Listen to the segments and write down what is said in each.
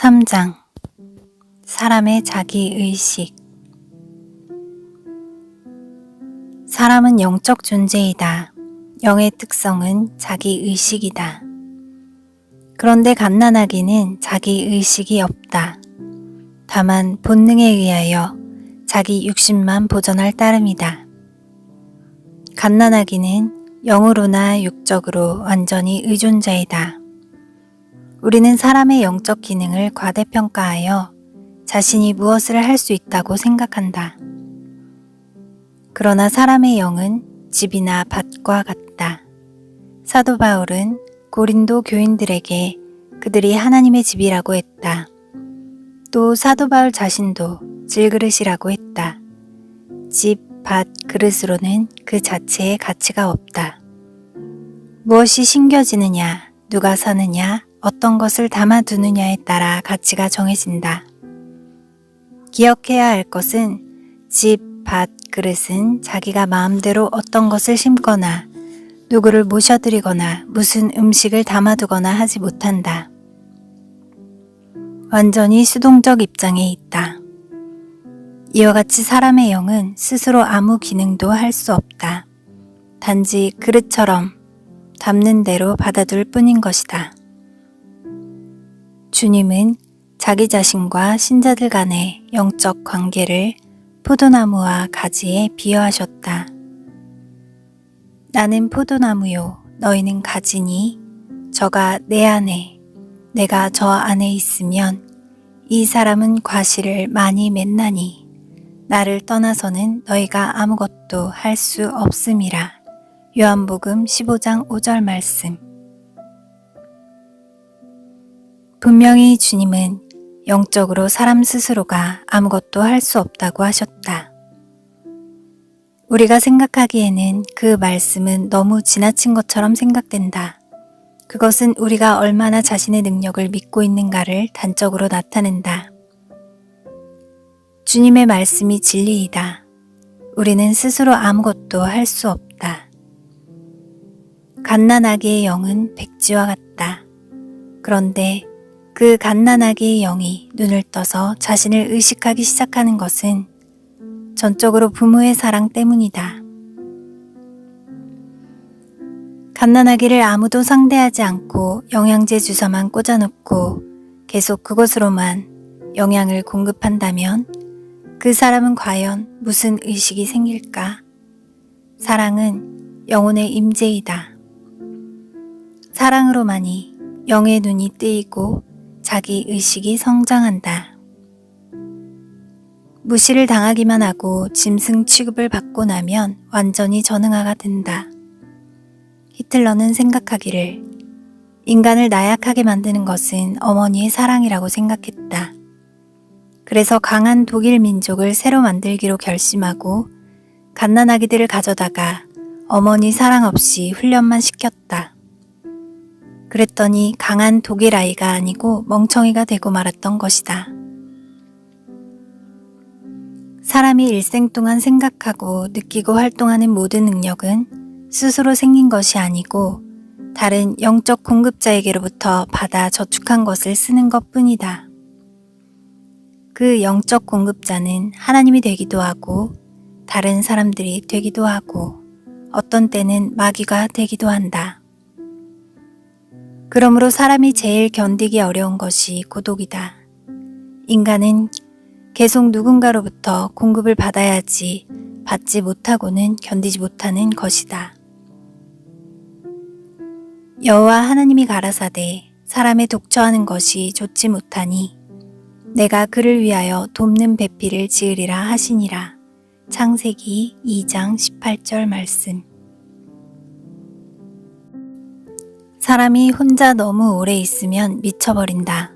3장 사람의 자기의식. 사람은 영적 존재이다. 영의 특성은 자기의식이다. 그런데 갓난아기는 자기의식이 없다. 다만 본능에 의하여 자기 육신만 보전할 따름이다. 갓난아기는 영으로나 육적으로 완전히 의존자이다. 우리는 사람의 영적 기능을 과대평가하여 자신이 무엇을 할 수 있다고 생각한다. 그러나 사람의 영은 집이나 밭과 같다. 사도 바울은 고린도 교인들에게 그들이 하나님의 집이라고 했다. 또 사도 바울 자신도 질그릇이라고 했다. 집, 밭, 그릇으로는 그 자체의 가치가 없다. 무엇이 심겨지느냐, 누가 사느냐, 어떤 것을 담아두느냐에 따라 가치가 정해진다. 기억해야 할 것은 집, 밭, 그릇은 자기가 마음대로 어떤 것을 심거나 누구를 모셔드리거나 무슨 음식을 담아두거나 하지 못한다. 완전히 수동적 입장에 있다. 이와 같이 사람의 영은 스스로 아무 기능도 할 수 없다. 단지 그릇처럼 담는 대로 받아둘 뿐인 것이다. 주님은 자기 자신과 신자들 간의 영적 관계를 포도나무와 가지에 비유하셨다. 나는 포도나무요, 너희는 가지니 저가 내 안에, 내가 저 안에 있으면 이 사람은 과실을 많이 맺나니 나를 떠나서는 너희가 아무것도 할 수 없음이라. 요한복음 15장 5절 말씀. 분명히 주님은 영적으로 사람 스스로가 아무것도 할 수 없다고 하셨다. 우리가 생각하기에는 그 말씀은 너무 지나친 것처럼 생각된다. 그것은 우리가 얼마나 자신의 능력을 믿고 있는가를 단적으로 나타낸다. 주님의 말씀이 진리이다. 우리는 스스로 아무것도 할 수 없다. 갓난아기의 영은 백지와 같다. 그런데 그 갓난아기의 영이 눈을 떠서 자신을 의식하기 시작하는 것은 전적으로 부모의 사랑 때문이다. 갓난아기를 아무도 상대하지 않고 영양제 주사만 꽂아놓고 계속 그것으로만 영양을 공급한다면 그 사람은 과연 무슨 의식이 생길까? 사랑은 영혼의 임재이다. 사랑으로만이 영의 눈이 뜨이고 자기 의식이 성장한다. 무시를 당하기만 하고 짐승 취급을 받고 나면 완전히 전응아가 된다. 히틀러는 생각하기를 인간을 나약하게 만드는 것은 어머니의 사랑이라고 생각했다. 그래서 강한 독일 민족을 새로 만들기로 결심하고 갓난아기들을 가져다가 어머니 사랑 없이 훈련만 시켰다. 그랬더니 강한 독일 아이가 아니고 멍청이가 되고 말았던 것이다. 사람이 일생 동안 생각하고 느끼고 활동하는 모든 능력은 스스로 생긴 것이 아니고 다른 영적 공급자에게로부터 받아 저축한 것을 쓰는 것뿐이다. 그 영적 공급자는 하나님이 되기도 하고 다른 사람들이 되기도 하고 어떤 때는 마귀가 되기도 한다. 그러므로 사람이 제일 견디기 어려운 것이 고독이다. 인간은 계속 누군가로부터 공급을 받아야지 받지 못하고는 견디지 못하는 것이다. 여호와 하나님이 가라사대 사람의 독처하는 것이 좋지 못하니 내가 그를 위하여 돕는 배필을 지으리라 하시니라. 창세기 2장 18절 말씀. 사람이 혼자 너무 오래 있으면 미쳐버린다.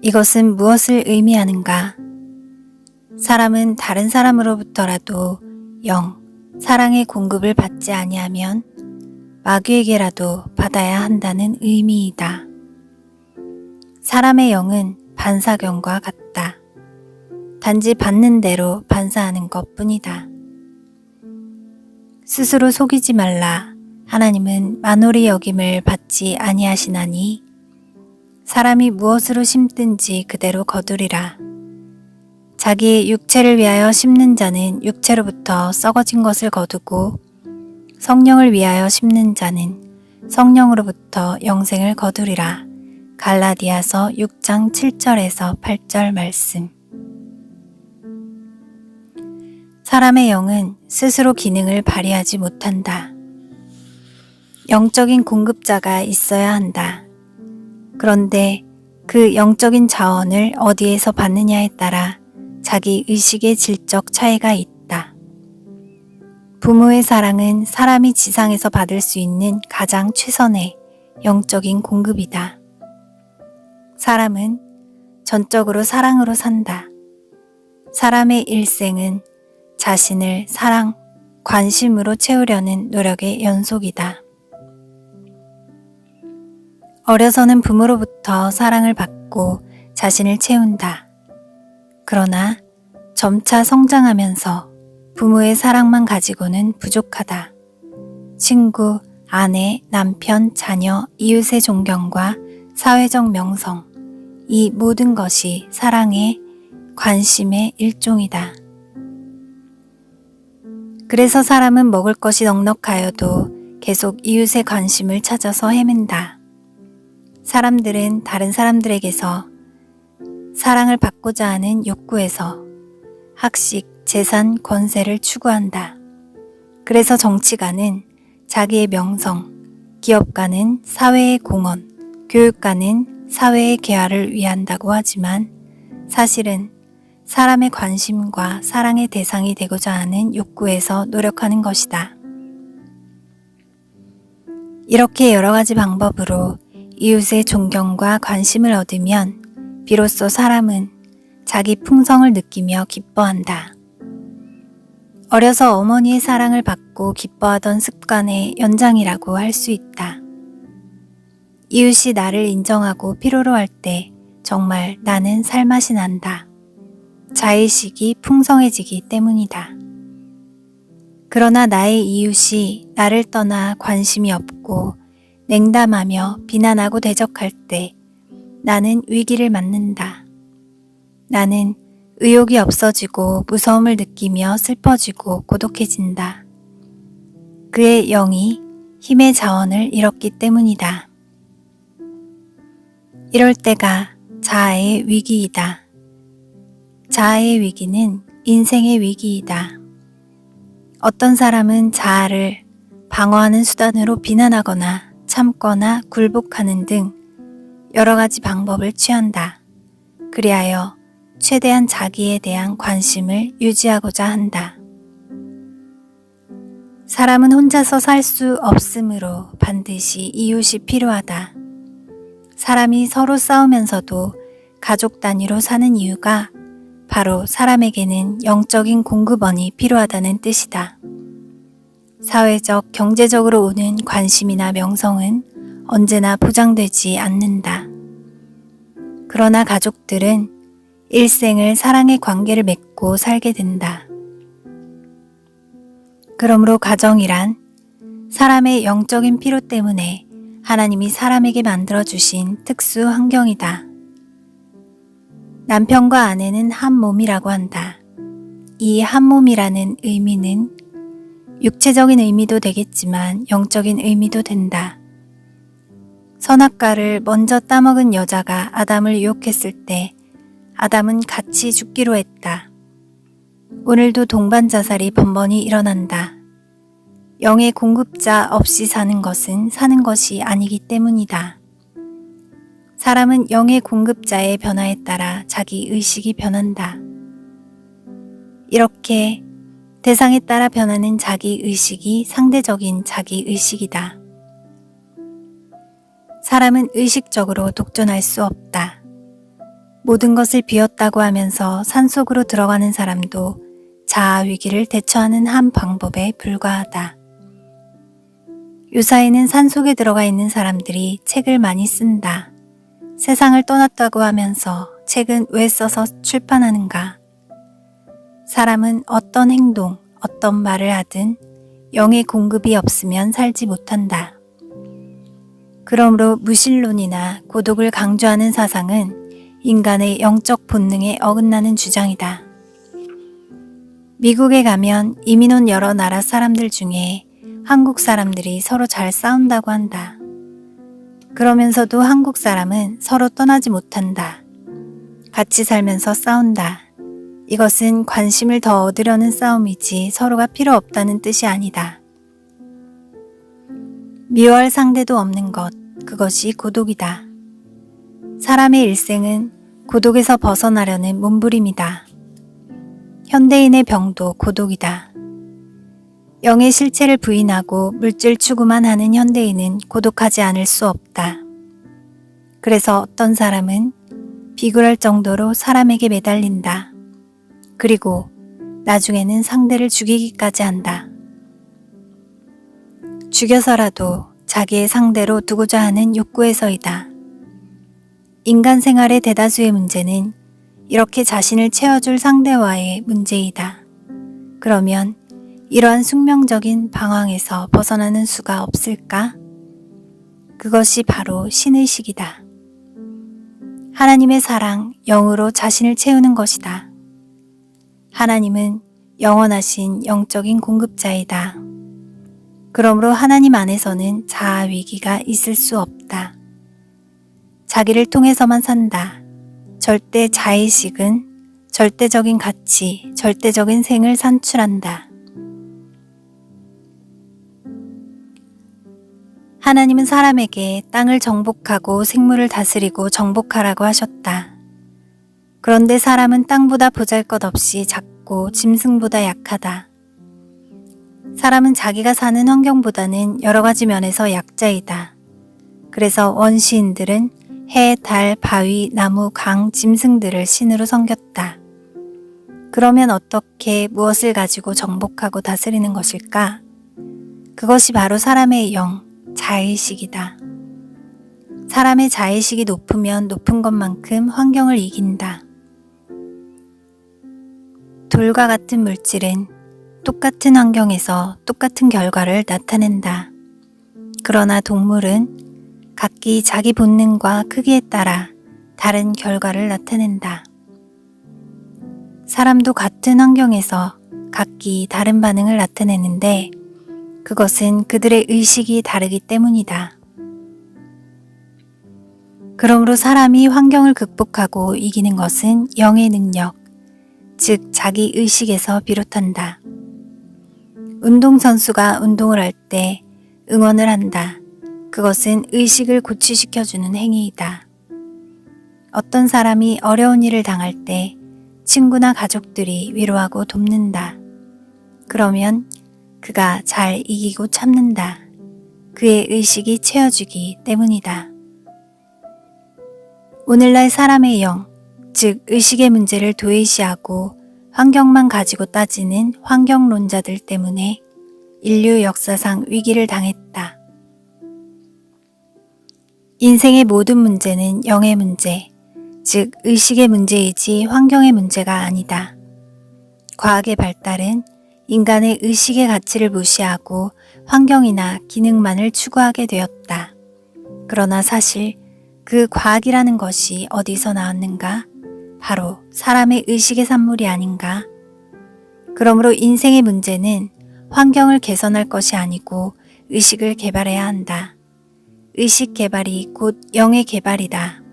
이것은 무엇을 의미하는가? 사람은 다른 사람으로부터라도 영, 사랑의 공급을 받지 아니하면 마귀에게라도 받아야 한다는 의미이다. 사람의 영은 반사경과 같다. 단지 받는 대로 반사하는 것뿐이다. 스스로 속이지 말라. 하나님은 만홀히 여김을 받지 아니하시나니 사람이 무엇으로 심든지 그대로 거두리라. 자기의 육체를 위하여 심는 자는 육체로부터 썩어진 것을 거두고 성령을 위하여 심는 자는 성령으로부터 영생을 거두리라. 갈라디아서 6장 7절에서 8절 말씀. 사람의 영은 스스로 기능을 발휘하지 못한다. 영적인 공급자가 있어야 한다. 그런데 그 영적인 자원을 어디에서 받느냐에 따라 자기 의식의 질적 차이가 있다. 부모의 사랑은 사람이 지상에서 받을 수 있는 가장 최선의 영적인 공급이다. 사람은 전적으로 사랑으로 산다. 사람의 일생은 자신을 사랑, 관심으로 채우려는 노력의 연속이다. 어려서는 부모로부터 사랑을 받고 자신을 채운다. 그러나 점차 성장하면서 부모의 사랑만 가지고는 부족하다. 친구, 아내, 남편, 자녀, 이웃의 존경과 사회적 명성, 이 모든 것이 사랑의, 관심의 일종이다. 그래서 사람은 먹을 것이 넉넉하여도 계속 이웃의 관심을 찾아서 헤맨다. 사람들은 다른 사람들에게서 사랑을 받고자 하는 욕구에서 학식, 재산, 권세를 추구한다. 그래서 정치가는 자기의 명성, 기업가는 사회의 공헌, 교육가는 사회의 개화를 위한다고 하지만 사실은 사람의 관심과 사랑의 대상이 되고자 하는 욕구에서 노력하는 것이다. 이렇게 여러 가지 방법으로 이웃의 존경과 관심을 얻으면 비로소 사람은 자기 풍성을 느끼며 기뻐한다. 어려서 어머니의 사랑을 받고 기뻐하던 습관의 연장이라고 할 수 있다. 이웃이 나를 인정하고 필요로 할 때 정말 나는 살맛이 난다. 자의식이 풍성해지기 때문이다. 그러나 나의 이웃이 나를 떠나 관심이 없고 냉담하며 비난하고 대적할 때 나는 위기를 맞는다. 나는 의욕이 없어지고 무서움을 느끼며 슬퍼지고 고독해진다. 그의 영이 힘의 자원을 잃었기 때문이다. 이럴 때가 자아의 위기이다. 자아의 위기는 인생의 위기이다. 어떤 사람은 자아를 방어하는 수단으로 비난하거나 참거나 굴복하는 등 여러 가지 방법을 취한다. 그리하여 최대한 자기에 대한 관심을 유지하고자 한다. 사람은 혼자서 살 수 없으므로 반드시 이웃이 필요하다. 사람이 서로 싸우면서도 가족 단위로 사는 이유가 바로 사람에게는 영적인 공급원이 필요하다는 뜻이다. 사회적, 경제적으로 오는 관심이나 명성은 언제나 보장되지 않는다. 그러나 가족들은 일생을 사랑의 관계를 맺고 살게 된다. 그러므로 가정이란 사람의 영적인 필요 때문에 하나님이 사람에게 만들어주신 특수 환경이다. 남편과 아내는 한 몸이라고 한다. 이 한 몸이라는 의미는 육체적인 의미도 되겠지만 영적인 의미도 된다. 선악과를 먼저 따먹은 여자가 아담을 유혹했을 때 아담은 같이 죽기로 했다. 오늘도 동반 자살이 번번이 일어난다. 영의 공급자 없이 사는 것은 사는 것이 아니기 때문이다. 사람은 영의 공급자의 변화에 따라 자기 의식이 변한다. 이렇게 대상에 따라 변하는 자기 의식이 상대적인 자기 의식이다. 사람은 의식적으로 독존할 수 없다. 모든 것을 비웠다고 하면서 산속으로 들어가는 사람도 자아 위기를 대처하는 한 방법에 불과하다. 요사이는 산속에 들어가 있는 사람들이 책을 많이 쓴다. 세상을 떠났다고 하면서 책은 왜 써서 출판하는가? 사람은 어떤 행동, 어떤 말을 하든 영의 공급이 없으면 살지 못한다. 그러므로 무신론이나 고독을 강조하는 사상은 인간의 영적 본능에 어긋나는 주장이다. 미국에 가면 이민 온 여러 나라 사람들 중에 한국 사람들이 서로 잘 싸운다고 한다. 그러면서도 한국 사람은 서로 떠나지 못한다. 같이 살면서 싸운다. 이것은 관심을 더 얻으려는 싸움이지 서로가 필요 없다는 뜻이 아니다. 미워할 상대도 없는 것, 그것이 고독이다. 사람의 일생은 고독에서 벗어나려는 몸부림이다. 현대인의 병도 고독이다. 영의 실체를 부인하고 물질 추구만 하는 현대인은 고독하지 않을 수 없다. 그래서 어떤 사람은 비굴할 정도로 사람에게 매달린다. 그리고 나중에는 상대를 죽이기까지 한다. 죽여서라도 자기의 상대로 두고자 하는 욕구에서이다. 인간 생활의 대다수의 문제는 이렇게 자신을 채워줄 상대와의 문제이다. 그러면 이러한 숙명적인 방황에서 벗어나는 수가 없을까? 그것이 바로 신의식이다. 하나님의 사랑, 영으로 자신을 채우는 것이다. 하나님은 영원하신 영적인 공급자이다. 그러므로 하나님 안에서는 자아 위기가 있을 수 없다. 자기를 통해서만 산다. 절대 자의식은 절대적인 가치, 절대적인 생을 산출한다. 하나님은 사람에게 땅을 정복하고 생물을 다스리고 정복하라고 하셨다. 그런데 사람은 땅보다 보잘것없이 작고 짐승보다 약하다. 사람은 자기가 사는 환경보다는 여러 가지 면에서 약자이다. 그래서 원시인들은 해, 달, 바위, 나무, 강, 짐승들을 신으로 섬겼다. 그러면 어떻게 무엇을 가지고 정복하고 다스리는 것일까? 그것이 바로 사람의 영, 자의식이다. 사람의 자의식이 높으면 높은 것만큼 환경을 이긴다. 돌과 같은 물질은 똑같은 환경에서 똑같은 결과를 나타낸다. 그러나 동물은 각기 자기 본능과 크기에 따라 다른 결과를 나타낸다. 사람도 같은 환경에서 각기 다른 반응을 나타내는데 그것은 그들의 의식이 다르기 때문이다. 그러므로 사람이 환경을 극복하고 이기는 것은 영의 능력, 즉 자기 의식에서 비롯한다. 운동선수가 운동을 할 때 응원을 한다. 그것은 의식을 고취시켜주는 행위이다. 어떤 사람이 어려운 일을 당할 때 친구나 가족들이 위로하고 돕는다. 그러면 그가 잘 이기고 참는다. 그의 의식이 채워주기 때문이다. 오늘날 사람의 영, 즉 의식의 문제를 도외시하고 환경만 가지고 따지는 환경론자들 때문에 인류 역사상 위기를 당했다. 인생의 모든 문제는 영의 문제, 즉 의식의 문제이지 환경의 문제가 아니다. 과학의 발달은 인간의 의식의 가치를 무시하고 환경이나 기능만을 추구하게 되었다. 그러나 사실 그 과학이라는 것이 어디서 나왔는가? 바로 사람의 의식의 산물이 아닌가? 그러므로 인생의 문제는 환경을 개선할 것이 아니고 의식을 개발해야 한다. 의식 개발이 곧 영의 개발이다.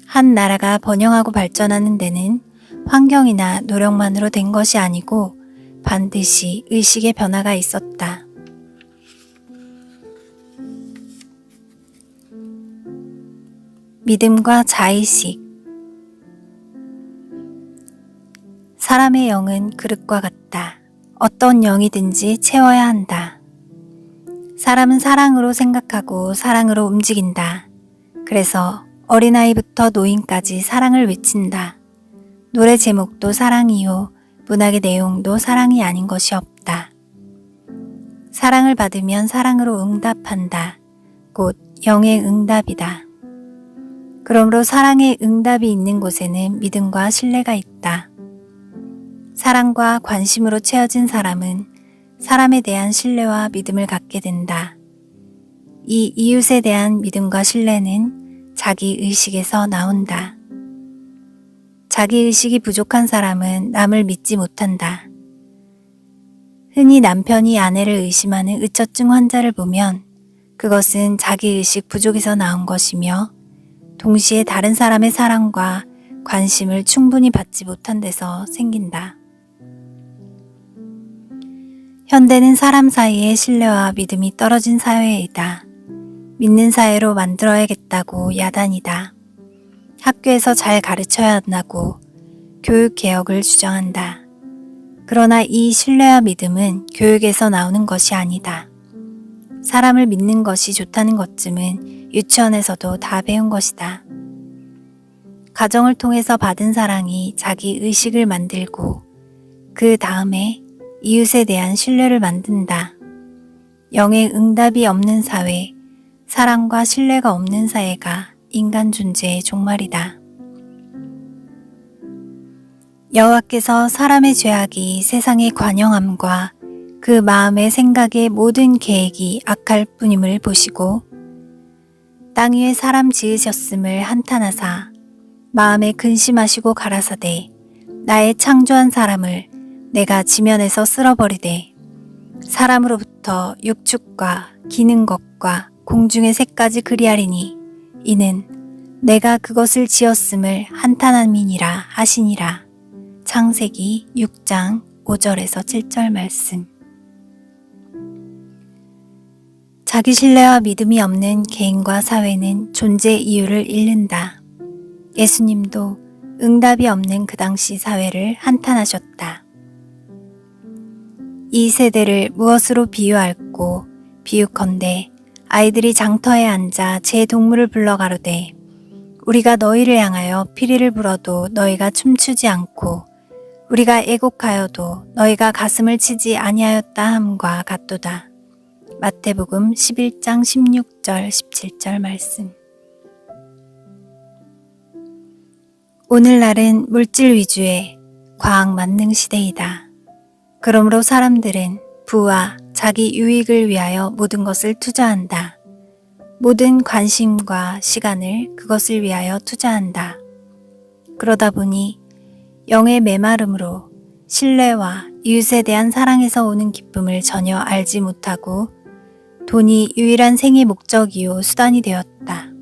한 나라가 번영하고 발전하는 데는 환경이나 노력만으로 된 것이 아니고 반드시 의식의 변화가 있었다. 믿음과 자의식. 사람의 영은 그릇과 같다. 어떤 영이든지 채워야 한다. 사람은 사랑으로 생각하고 사랑으로 움직인다. 그래서 어린아이부터 노인까지 사랑을 외친다. 노래 제목도 사랑이요. 문학의 내용도 사랑이 아닌 것이 없다. 사랑을 받으면 사랑으로 응답한다. 곧 영의 응답이다. 그러므로 사랑의 응답이 있는 곳에는 믿음과 신뢰가 있다. 사랑과 관심으로 채워진 사람은 사람에 대한 신뢰와 믿음을 갖게 된다. 이 이웃에 대한 믿음과 신뢰는 자기 의식에서 나온다. 자기 의식이 부족한 사람은 남을 믿지 못한다. 흔히 남편이 아내를 의심하는 의처증 환자를 보면 그것은 자기 의식 부족에서 나온 것이며 동시에 다른 사람의 사랑과 관심을 충분히 받지 못한 데서 생긴다. 현대는 사람 사이의 신뢰와 믿음이 떨어진 사회이다. 믿는 사회로 만들어야겠다고 야단이다. 학교에서 잘 가르쳐야 한다고 교육개혁을 주장한다. 그러나 이 신뢰와 믿음은 교육에서 나오는 것이 아니다. 사람을 믿는 것이 좋다는 것쯤은 유치원에서도 다 배운 것이다. 가정을 통해서 받은 사랑이 자기 의식을 만들고 그 다음에 이웃에 대한 신뢰를 만든다. 영의 응답이 없는 사회, 사랑과 신뢰가 없는 사회가 인간 존재의 종말이다. 여호와께서 사람의 죄악이 세상의 관영함과 그 마음의 생각의 모든 계획이 악할 뿐임을 보시고 땅 위에 사람 지으셨음을 한탄하사 마음에 근심하시고 가라사대 나의 창조한 사람을 내가 지면에서 쓸어버리되 사람으로부터 육축과 기는 것과 공중의 새까지 그리하리니 이는 내가 그것을 지었음을 한탄함이니라 하시니라. 창세기 6장 5절에서 7절 말씀. 자기 신뢰와 믿음이 없는 개인과 사회는 존재 이유를 잃는다. 예수님도 응답이 없는 그 당시 사회를 한탄하셨다. 이 세대를 무엇으로 비유할꼬 비유컨대 아이들이 장터에 앉아 제 동물을 불러 가로되 우리가 너희를 향하여 피리를 불어도 너희가 춤추지 않고 우리가 애곡하여도 너희가 가슴을 치지 아니하였다 함과 같도다. 마태복음 11장 16절 17절 말씀. 오늘날은 물질 위주의 과학 만능 시대이다. 그러므로 사람들은 부와 자기 유익을 위하여 모든 것을 투자한다. 모든 관심과 시간을 그것을 위하여 투자한다. 그러다 보니 영의 메마름으로 신뢰와 이웃에 대한 사랑에서 오는 기쁨을 전혀 알지 못하고 돈이 유일한 생의 목적이요 수단이 되었다.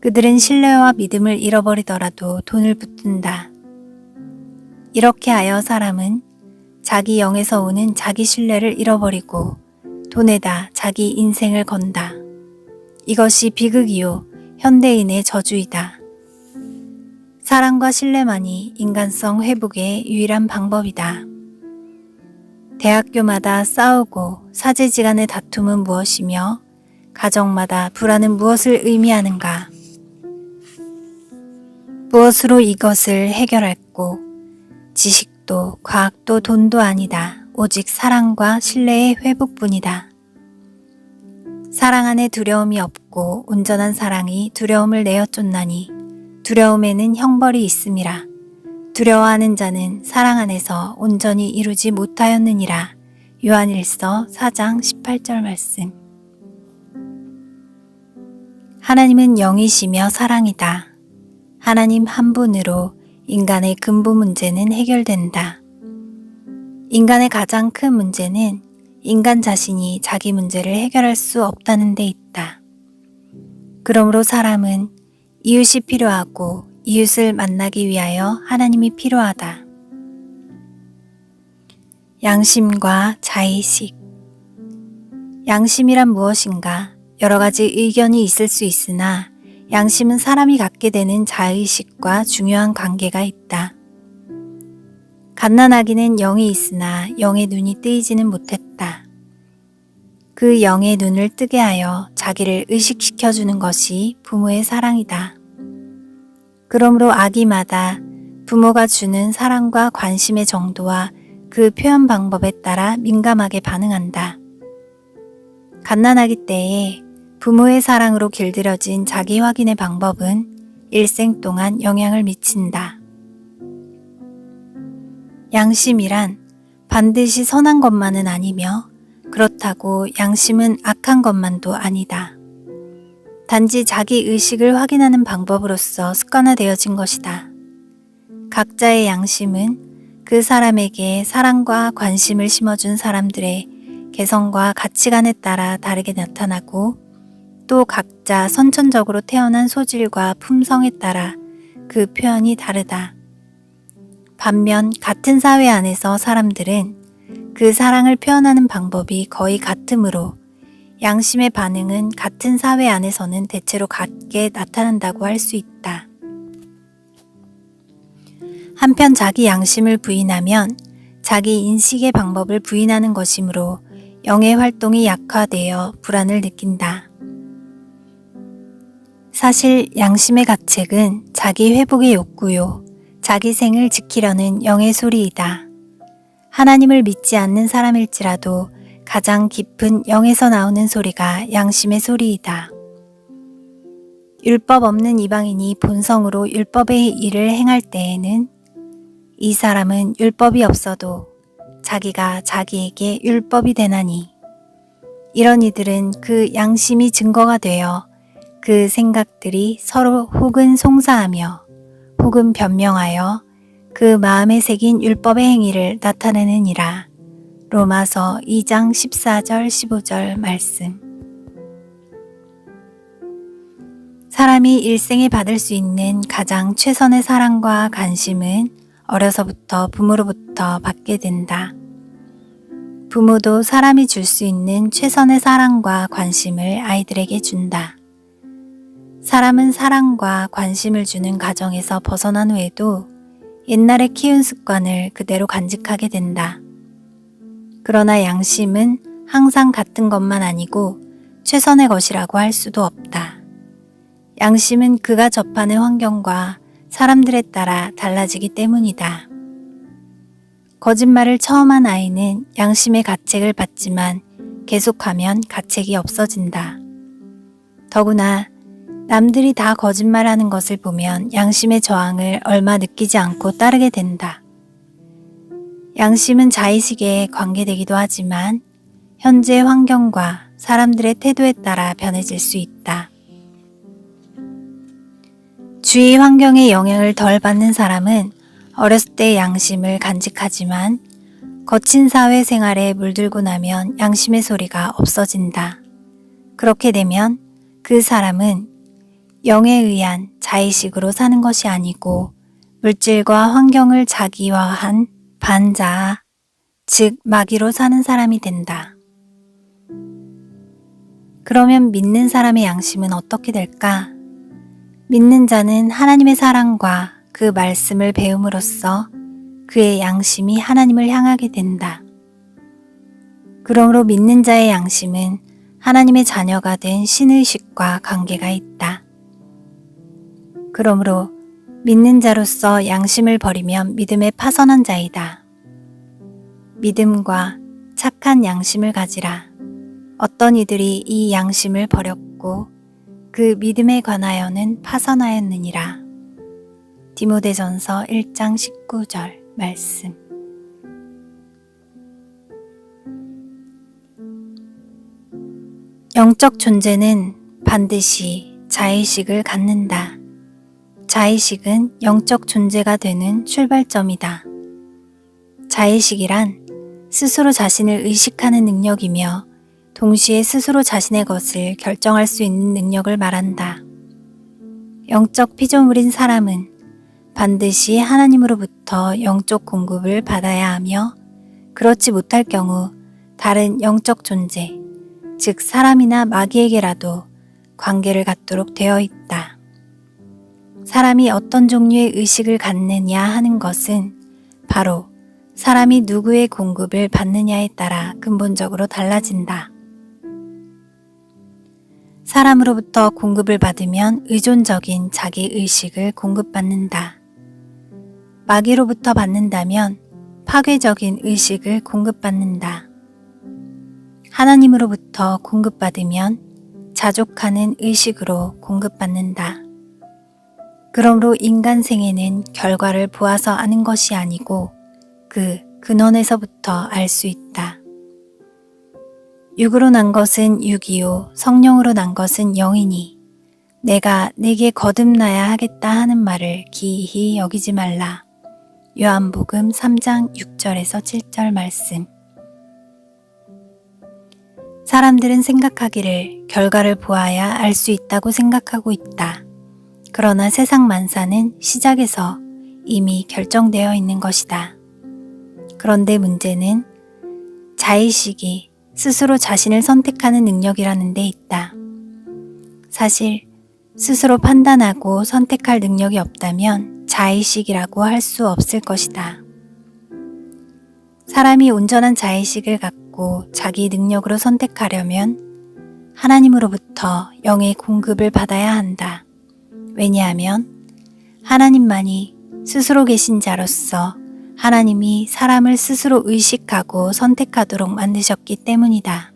그들은 신뢰와 믿음을 잃어버리더라도 돈을 붙든다. 이렇게 하여 사람은 자기 영에서 오는 자기 신뢰를 잃어버리고 돈에다 자기 인생을 건다. 이것이 비극이요 현대인의 저주이다. 사랑과 신뢰만이 인간성 회복의 유일한 방법이다. 대학교마다 싸우고 사제지간의 다툼은 무엇이며 가정마다 불화는 무엇을 의미하는가? 무엇으로 이것을 해결할꼬? 지식도 과학도 돈도 아니다. 오직 사랑과 신뢰의 회복뿐이다. 사랑 안에 두려움이 없고 온전한 사랑이 두려움을 내어 쫓나니 두려움에는 형벌이 있음이라. 두려워하는 자는 사랑 안에서 온전히 이루지 못하였느니라. 요한일서 4장 18절 말씀. 하나님은 영이시며 사랑이다. 하나님 한 분으로 인간의 근본 문제는 해결된다. 인간의 가장 큰 문제는 인간 자신이 자기 문제를 해결할 수 없다는 데 있다. 그러므로 사람은 이웃이 필요하고 이웃을 만나기 위하여 하나님이 필요하다. 양심과 자의식. 양심이란 무엇인가? 여러 가지 의견이 있을 수 있으나 양심은 사람이 갖게 되는 자의식과 중요한 관계가 있다. 갓난아기는 영이 있으나 영의 눈이 뜨이지는 못했다. 그 영의 눈을 뜨게 하여 자기를 의식시켜주는 것이 부모의 사랑이다. 그러므로 아기마다 부모가 주는 사랑과 관심의 정도와 그 표현 방법에 따라 민감하게 반응한다. 갓난아기 때에 부모의 사랑으로 길들여진 자기 확인의 방법은 일생 동안 영향을 미친다. 양심이란 반드시 선한 것만은 아니며 그렇다고 양심은 악한 것만도 아니다. 단지 자기 의식을 확인하는 방법으로서 습관화되어진 것이다. 각자의 양심은 그 사람에게 사랑과 관심을 심어준 사람들의 개성과 가치관에 따라 다르게 나타나고 또 각자 선천적으로 태어난 소질과 품성에 따라 그 표현이 다르다. 반면 같은 사회 안에서 사람들은 그 사랑을 표현하는 방법이 거의 같으므로 양심의 반응은 같은 사회 안에서는 대체로 같게 나타난다고 할 수 있다. 한편 자기 양심을 부인하면 자기 인식의 방법을 부인하는 것이므로 영의 활동이 약화되어 불안을 느낀다. 사실 양심의 가책은 자기 회복의 욕구요, 자기 생을 지키려는 영의 소리이다. 하나님을 믿지 않는 사람일지라도 가장 깊은 영에서 나오는 소리가 양심의 소리이다. 율법 없는 이방인이 본성으로 율법의 일을 행할 때에는 이 사람은 율법이 없어도 자기가 자기에게 율법이 되나니 이런 이들은 그 양심이 증거가 되어 그 생각들이 서로 혹은 송사하며 혹은 변명하여 그 마음에 새긴 율법의 행위를 나타내느니라. 로마서 2장 14절 15절 말씀. 사람이 일생에 받을 수 있는 가장 최선의 사랑과 관심은 어려서부터 부모로부터 받게 된다. 부모도 사람이 줄 수 있는 최선의 사랑과 관심을 아이들에게 준다. 사람은 사랑과 관심을 주는 가정에서 벗어난 후에도 옛날에 키운 습관을 그대로 간직하게 된다. 그러나 양심은 항상 같은 것만 아니고 최선의 것이라고 할 수도 없다. 양심은 그가 접하는 환경과 사람들에 따라 달라지기 때문이다. 거짓말을 처음 한 아이는 양심의 가책을 받지만 계속하면 가책이 없어진다. 더구나 남들이 다 거짓말하는 것을 보면 양심의 저항을 얼마 느끼지 않고 따르게 된다. 양심은 자의식에 관계되기도 하지만 현재 환경과 사람들의 태도에 따라 변해질 수 있다. 주위 환경의 영향을 덜 받는 사람은 어렸을 때 양심을 간직하지만 거친 사회 생활에 물들고 나면 양심의 소리가 없어진다. 그렇게 되면 그 사람은 영에 의한 자의식으로 사는 것이 아니고 물질과 환경을 자기화한 반자아, 즉 마귀로 사는 사람이 된다. 그러면 믿는 사람의 양심은 어떻게 될까? 믿는 자는 하나님의 사랑과 그 말씀을 배움으로써 그의 양심이 하나님을 향하게 된다. 그러므로 믿는 자의 양심은 하나님의 자녀가 된 신의식과 관계가 있다. 그러므로 믿는 자로서 양심을 버리면 믿음에 파선한 자이다. 믿음과 착한 양심을 가지라. 어떤 이들이 이 양심을 버렸고 그 믿음에 관하여는 파선하였느니라. 디모데전서 1장 19절 말씀. 영적 존재는 반드시 자의식을 갖는다. 자의식은 영적 존재가 되는 출발점이다. 자의식이란 스스로 자신을 의식하는 능력이며 동시에 스스로 자신의 것을 결정할 수 있는 능력을 말한다. 영적 피조물인 사람은 반드시 하나님으로부터 영적 공급을 받아야 하며 그렇지 못할 경우 다른 영적 존재, 즉 사람이나 마귀에게라도 관계를 갖도록 되어 있다. 사람이 어떤 종류의 의식을 갖느냐 하는 것은 바로 사람이 누구의 공급을 받느냐에 따라 근본적으로 달라진다. 사람으로부터 공급을 받으면 의존적인 자기 의식을 공급받는다. 마귀로부터 받는다면 파괴적인 의식을 공급받는다. 하나님으로부터 공급받으면 자족하는 의식으로 공급받는다. 그러므로 인간 생애는 결과를 보아서 아는 것이 아니고 그 근원에서부터 알 수 있다. 육으로 난 것은 육이요 성령으로 난 것은 영이니 내가 네게 거듭나야 하겠다 하는 말을 기이히 여기지 말라. 요한복음 3장 6절에서 7절 말씀. 사람들은 생각하기를 결과를 보아야 알 수 있다고 생각하고 있다. 그러나 세상 만사는 시작에서 이미 결정되어 있는 것이다. 그런데 문제는 자의식이 스스로 자신을 선택하는 능력이라는 데 있다. 사실 스스로 판단하고 선택할 능력이 없다면 자의식이라고 할 수 없을 것이다. 사람이 온전한 자의식을 갖고 자기 능력으로 선택하려면 하나님으로부터 영의 공급을 받아야 한다. 왜냐하면 하나님만이 스스로 계신 자로서 하나님이 사람을 스스로 의식하고 선택하도록 만드셨기 때문이다.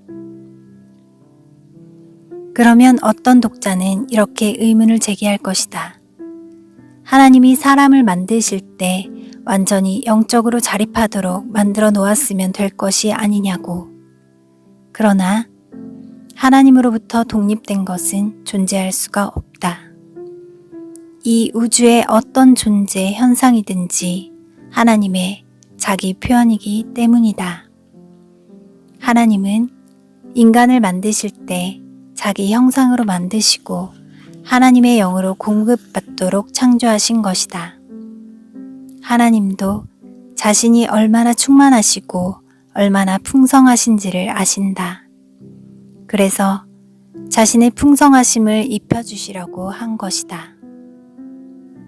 그러면 어떤 독자는 이렇게 의문을 제기할 것이다. 하나님이 사람을 만드실 때 완전히 영적으로 자립하도록 만들어 놓았으면 될 것이 아니냐고. 그러나 하나님으로부터 독립된 것은 존재할 수가 없다. 이 우주의 어떤 존재 현상이든지 하나님의 자기 표현이기 때문이다. 하나님은 인간을 만드실 때 자기 형상으로 만드시고 하나님의 영으로 공급받도록 창조하신 것이다. 하나님도 자신이 얼마나 충만하시고 얼마나 풍성하신지를 아신다. 그래서 자신의 풍성하심을 입혀주시려고 한 것이다.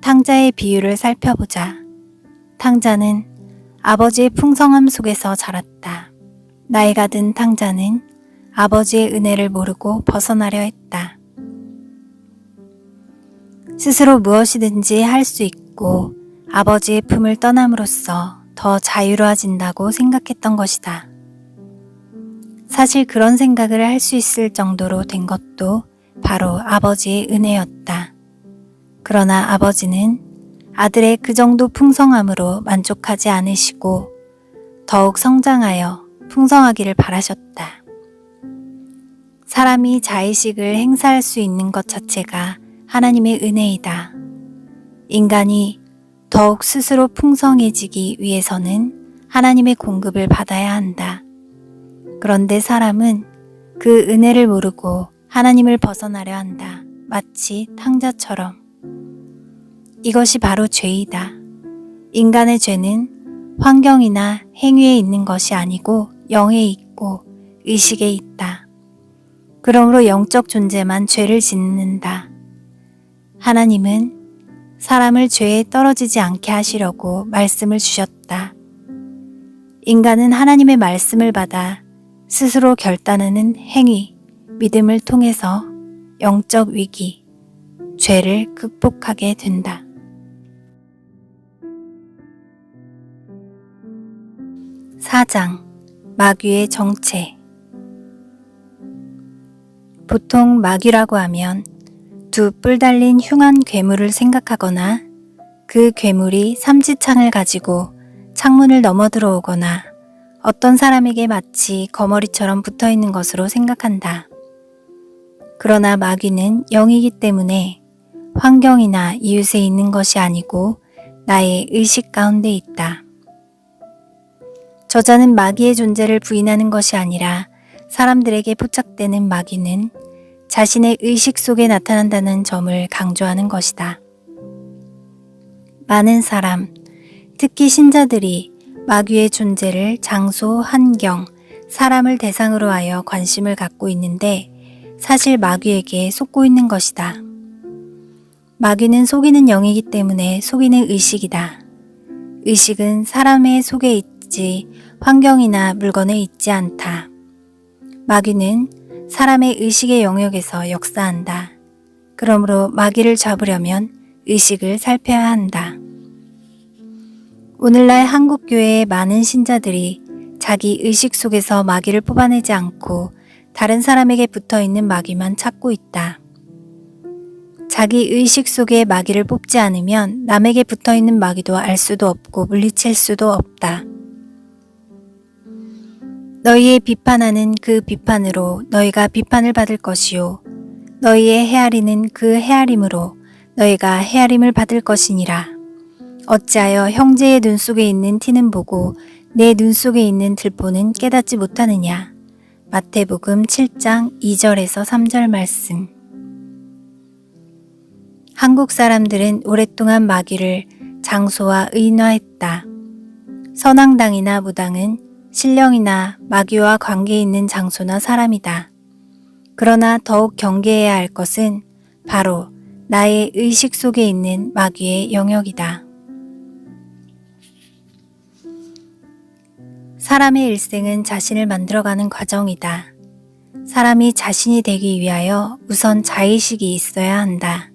탕자의 비유를 살펴보자. 탕자는 아버지의 풍성함 속에서 자랐다. 나이가 든 탕자는 아버지의 은혜를 모르고 벗어나려 했다. 스스로 무엇이든지 할 수 있고 아버지의 품을 떠남으로써 더 자유로워진다고 생각했던 것이다. 사실 그런 생각을 할 수 있을 정도로 된 것도 바로 아버지의 은혜였다. 그러나 아버지는 아들의 그 정도 풍성함으로 만족하지 않으시고 더욱 성장하여 풍성하기를 바라셨다. 사람이 자의식을 행사할 수 있는 것 자체가 하나님의 은혜이다. 인간이 더욱 스스로 풍성해지기 위해서는 하나님의 공급을 받아야 한다. 그런데 사람은 그 은혜를 모르고 하나님을 벗어나려 한다. 마치 탕자처럼. 이것이 바로 죄이다. 인간의 죄는 환경이나 행위에 있는 것이 아니고 영에 있고 의식에 있다. 그러므로 영적 존재만 죄를 짓는다. 하나님은 사람을 죄에 떨어지지 않게 하시려고 말씀을 주셨다. 인간은 하나님의 말씀을 받아 스스로 결단하는 행위, 믿음을 통해서 영적 위기, 죄를 극복하게 된다. (4장) 마귀의 정체. 보통 마귀라고 하면 두 뿔 달린 흉한 괴물을 생각하거나 그 괴물이 삼지창을 가지고 창문을 넘어 들어오거나 어떤 사람에게 마치 거머리처럼 붙어 있는 것으로 생각한다. 그러나 마귀는 영이기 때문에 환경이나 이웃에 있는 것이 아니고 나의 의식 가운데 있다. 저자는 마귀의 존재를 부인하는 것이 아니라 사람들에게 포착되는 마귀는 자신의 의식 속에 나타난다는 점을 강조하는 것이다. 많은 사람, 특히 신자들이 마귀의 존재를 장소, 환경, 사람을 대상으로 하여 관심을 갖고 있는데 사실 마귀에게 속고 있는 것이다. 마귀는 속이는 영이기 때문에 속이는 의식이다. 의식은 사람의 속에 있지 환경이나 물건에 있지 않다. 마귀는 사람의 의식의 영역에서 역사한다. 그러므로 마귀를 잡으려면 의식을 살펴야 한다. 오늘날 한국교회의 많은 신자들이 자기 의식 속에서 마귀를 뽑아내지 않고 다른 사람에게 붙어있는 마귀만 찾고 있다. 자기 의식 속에 마귀를 뽑지 않으면 남에게 붙어있는 마귀도 알 수도 없고 물리칠 수도 없다. 너희의 비판하는 그 비판으로 너희가 비판을 받을 것이요 너희의 헤아리는 그 헤아림으로 너희가 헤아림을 받을 것이니라. 어찌하여 형제의 눈 속에 있는 티는 보고 내 눈 속에 있는 들보는 깨닫지 못하느냐. 마태복음 7장 2절에서 3절 말씀. 한국 사람들은 오랫동안 마귀를 장소와 의인화했다. 선앙당이나 무당은 신령이나 마귀와 관계 있는 장소나 사람이다. 그러나 더욱 경계해야 할 것은 바로 나의 의식 속에 있는 마귀의 영역이다. 사람의 일생은 자신을 만들어가는 과정이다. 사람이 자신이 되기 위하여 우선 자의식이 있어야 한다.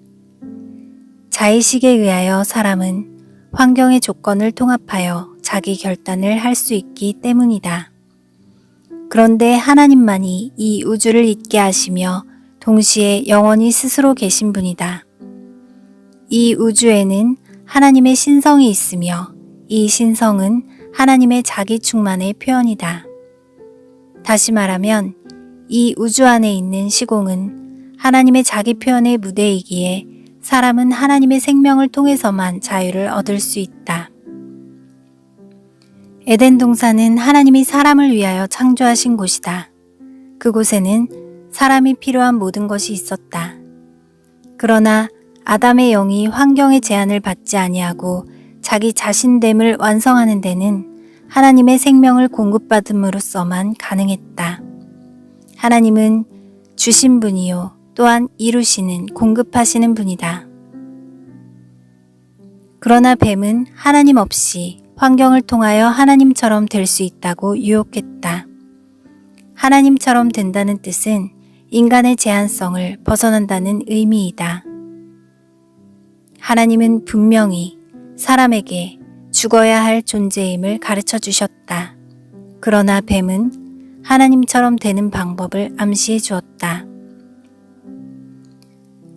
자의식에 의하여 사람은 환경의 조건을 통합하여 자기 결단을 할 수 있기 때문이다. 그런데 하나님만이 이 우주를 있게 하시며 동시에 영원히 스스로 계신 분이다. 이 우주에는 하나님의 신성이 있으며 이 신성은 하나님의 자기 충만의 표현이다. 다시 말하면 이 우주 안에 있는 시공은 하나님의 자기 표현의 무대이기에 사람은 하나님의 생명을 통해서만 자유를 얻을 수 있다. 에덴 동산은 하나님이 사람을 위하여 창조하신 곳이다. 그곳에는 사람이 필요한 모든 것이 있었다. 그러나 아담의 영이 환경의 제한을 받지 아니하고 자기 자신됨을 완성하는 데는 하나님의 생명을 공급받음으로써만 가능했다. 하나님은 주신 분이요 또한 이루시는 공급하시는 분이다. 그러나 뱀은 하나님 없이 환경을 통하여 하나님처럼 될 수 있다고 유혹했다. 하나님처럼 된다는 뜻은 인간의 제한성을 벗어난다는 의미이다. 하나님은 분명히 사람에게 죽어야 할 존재임을 가르쳐 주셨다. 그러나 뱀은 하나님처럼 되는 방법을 암시해 주었다.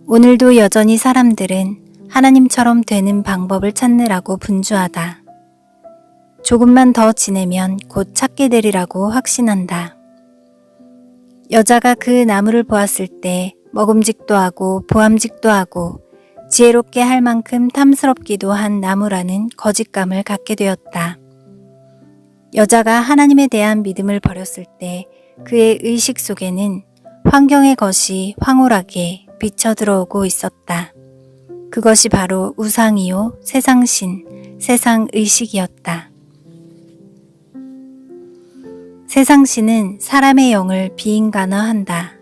오늘도 여전히 사람들은 하나님처럼 되는 방법을 찾느라고 분주하다. 조금만 더 지내면 곧 찾게 되리라고 확신한다. 여자가 그 나무를 보았을 때 먹음직도 하고 보암직도 하고 지혜롭게 할 만큼 탐스럽기도 한 나무라는 거짓감을 갖게 되었다. 여자가 하나님에 대한 믿음을 버렸을 때 그의 의식 속에는 환경의 것이 황홀하게 비쳐 들어오고 있었다. 그것이 바로 우상이요 세상신, 세상의식이었다. 세상신은 사람의 영을 비인간화한다.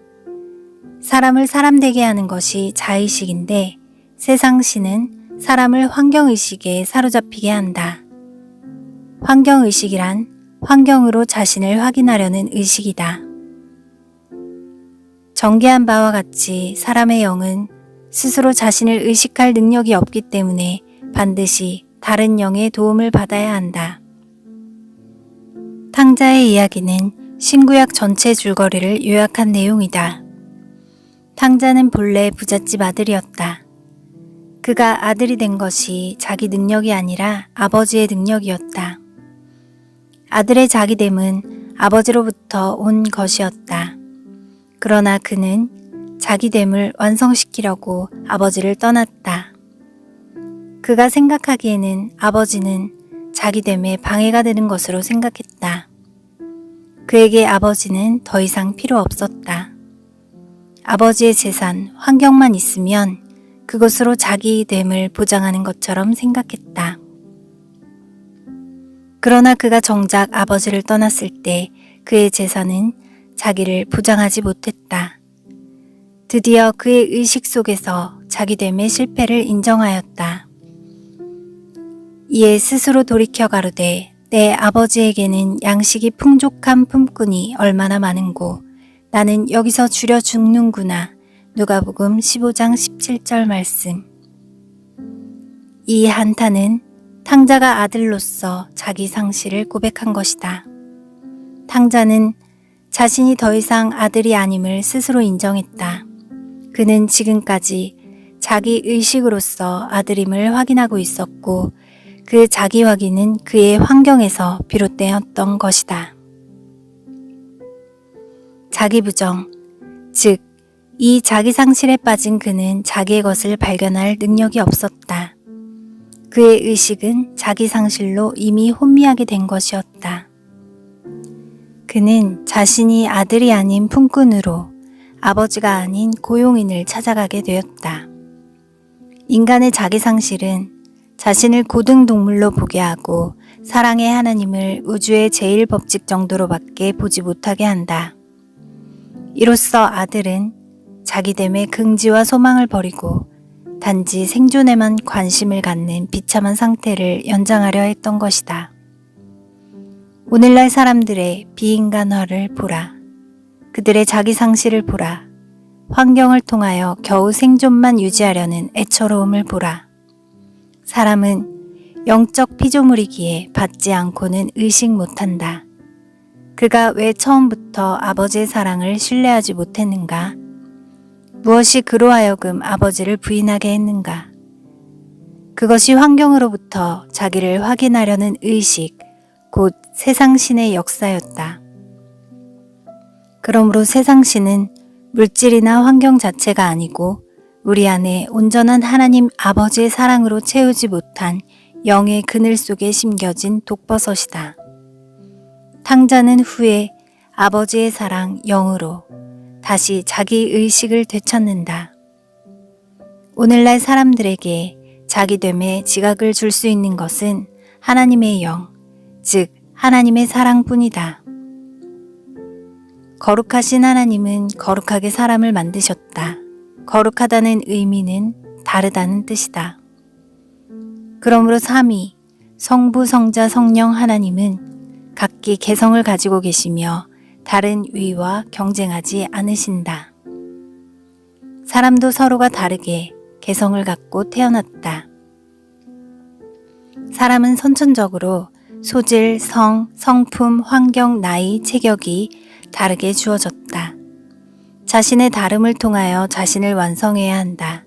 사람을 사람되게 하는 것이 자의식인데 세상신은 사람을 환경의식에 사로잡히게 한다. 환경의식이란 환경으로 자신을 확인하려는 의식이다. 전개한 바와 같이 사람의 영은 스스로 자신을 의식할 능력이 없기 때문에 반드시 다른 영의 도움을 받아야 한다. 탕자의 이야기는 신구약 전체 줄거리를 요약한 내용이다. 탕자는 본래 부잣집 아들이었다. 그가 아들이 된 것이 자기 능력이 아니라 아버지의 능력이었다. 아들의 자기됨은 아버지로부터 온 것이었다. 그러나 그는 자기됨을 완성시키려고 아버지를 떠났다. 그가 생각하기에는 아버지는 자기됨에 방해가 되는 것으로 생각했다. 그에게 아버지는 더 이상 필요 없었다. 아버지의 재산, 환경만 있으면 그것으로 자기됨을 보장하는 것처럼 생각했다. 그러나 그가 정작 아버지를 떠났을 때 그의 재산은 자기를 보장하지 못했다. 드디어 그의 의식 속에서 자기됨의 실패를 인정하였다. 이에 스스로 돌이켜 가로되 내 아버지에게는 양식이 풍족한 품꾼이 얼마나 많은고 나는 여기서 줄여 죽는구나. 누가복음 15장 17절 말씀. 이 한탄은 탕자가 아들로서 자기 상실을 고백한 것이다. 탕자는 자신이 더 이상 아들이 아님을 스스로 인정했다. 그는 지금까지 자기 의식으로서 아들임을 확인하고 있었고 그 자기 확인은 그의 환경에서 비롯되었던 것이다. 자기 부정, 즉, 이 자기 상실에 빠진 그는 자기의 것을 발견할 능력이 없었다. 그의 의식은 자기 상실로 이미 혼미하게 된 것이었다. 그는 자신이 아들이 아닌 품꾼으로 아버지가 아닌 고용인을 찾아가게 되었다. 인간의 자기 상실은 자신을 고등동물로 보게 하고 사랑의 하나님을 우주의 제일 법칙 정도로밖에 보지 못하게 한다. 이로써 아들은 자기됨의 긍지와 소망을 버리고 단지 생존에만 관심을 갖는 비참한 상태를 연장하려 했던 것이다. 오늘날 사람들의 비인간화를 보라. 그들의 자기 상실을 보라. 환경을 통하여 겨우 생존만 유지하려는 애처로움을 보라. 사람은 영적 피조물이기에 받지 않고는 의식 못한다. 그가 왜 처음부터 아버지의 사랑을 신뢰하지 못했는가? 무엇이 그로 하여금 아버지를 부인하게 했는가? 그것이 환경으로부터 자기를 확인하려는 의식, 곧 세상신의 역사였다. 그러므로 세상신은 물질이나 환경 자체가 아니고 우리 안에 온전한 하나님 아버지의 사랑으로 채우지 못한 영의 그늘 속에 심겨진 독버섯이다. 탕자는 후에 아버지의 사랑 영으로 다시 자기 의식을 되찾는다. 오늘날 사람들에게 자기됨에 지각을 줄 수 있는 것은 하나님의 영, 즉 하나님의 사랑뿐이다. 거룩하신 하나님은 거룩하게 사람을 만드셨다. 거룩하다는 의미는 다르다는 뜻이다. 그러므로 삼위, 성부, 성자, 성령 하나님은 각기 개성을 가지고 계시며 다른 위와 경쟁하지 않으신다. 사람도 서로가 다르게 개성을 갖고 태어났다. 사람은 선천적으로 소질, 성, 성품, 환경, 나이, 체격이 다르게 주어졌다. 자신의 다름을 통하여 자신을 완성해야 한다.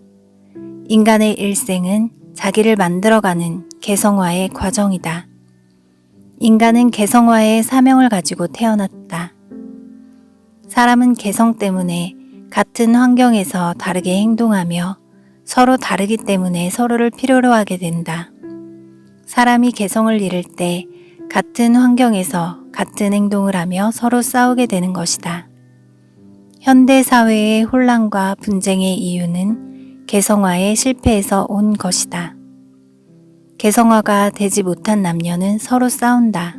인간의 일생은 자기를 만들어가는 개성화의 과정이다. 인간은 개성화의 사명을 가지고 태어났다. 사람은 개성 때문에 같은 환경에서 다르게 행동하며 서로 다르기 때문에 서로를 필요로 하게 된다. 사람이 개성을 잃을 때 같은 환경에서 같은 행동을 하며 서로 싸우게 되는 것이다. 현대 사회의 혼란과 분쟁의 이유는 개성화의 실패에서 온 것이다. 개성화가 되지 못한 남녀는 서로 싸운다.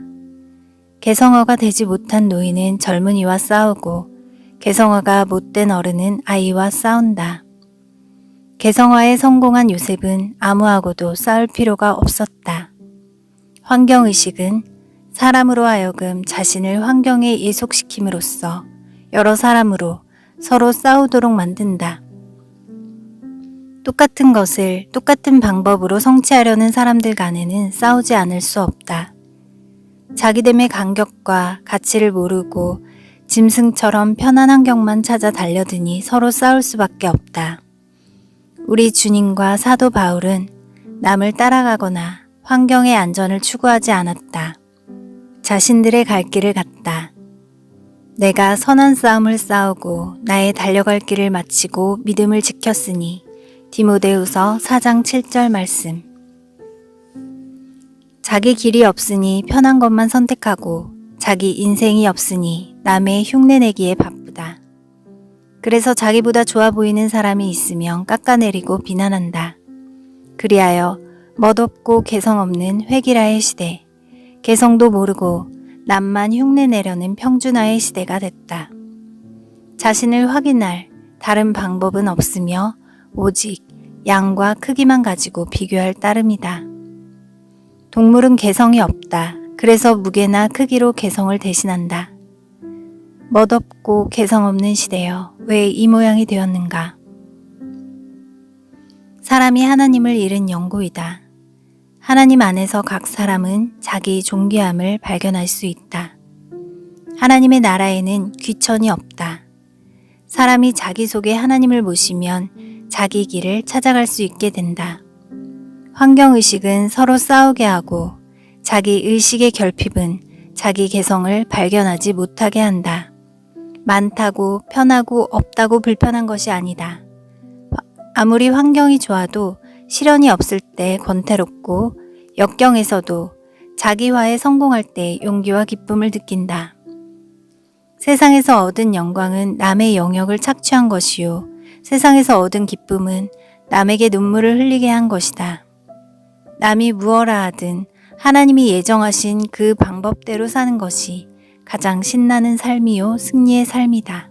개성화가 되지 못한 노인은 젊은이와 싸우고 개성화가 못된 어른은 아이와 싸운다. 개성화에 성공한 요셉은 아무하고도 싸울 필요가 없었다. 환경의식은 사람으로 하여금 자신을 환경에 예속시킴으로써 여러 사람으로 서로 싸우도록 만든다. 똑같은 것을 똑같은 방법으로 성취하려는 사람들 간에는 싸우지 않을 수 없다. 자기됨의 간격과 가치를 모르고 짐승처럼 편한 환경만 찾아 달려드니 서로 싸울 수밖에 없다. 우리 주님과 사도 바울은 남을 따라가거나 환경의 안전을 추구하지 않았다. 자신들의 갈 길을 갔다. 내가 선한 싸움을 싸우고 나의 달려갈 길을 마치고 믿음을 지켰으니 디모데후서 4장 7절 말씀. 자기 길이 없으니 편한 것만 선택하고 자기 인생이 없으니 남의 흉내내기에 바쁘다. 그래서 자기보다 좋아 보이는 사람이 있으면 깎아내리고 비난한다. 그리하여 멋없고 개성 없는 회기라의 시대, 개성도 모르고 남만 흉내내려는 평준화의 시대가 됐다. 자신을 확인할 다른 방법은 없으며 오직 양과 크기만 가지고 비교할 따름이다. 동물은 개성이 없다. 그래서 무게나 크기로 개성을 대신한다. 멋없고 개성 없는 시대여 왜 이 모양이 되었는가? 사람이 하나님을 잃은 연고이다. 하나님 안에서 각 사람은 자기 존귀함을 발견할 수 있다. 하나님의 나라에는 귀천이 없다. 사람이 자기 속에 하나님을 모시면 자기 길을 찾아갈 수 있게 된다. 환경의식은 서로 싸우게 하고 자기 의식의 결핍은 자기 개성을 발견하지 못하게 한다. 많다고 편하고 없다고 불편한 것이 아니다. 아무리 환경이 좋아도 시련이 없을 때 권태롭고 역경에서도 자기화에 성공할 때 용기와 기쁨을 느낀다. 세상에서 얻은 영광은 남의 영역을 착취한 것이요. 세상에서 얻은 기쁨은 남에게 눈물을 흘리게 한 것이다. 남이 무엇라 하든 하나님이 예정하신 그 방법대로 사는 것이 가장 신나는 삶이요 승리의 삶이다.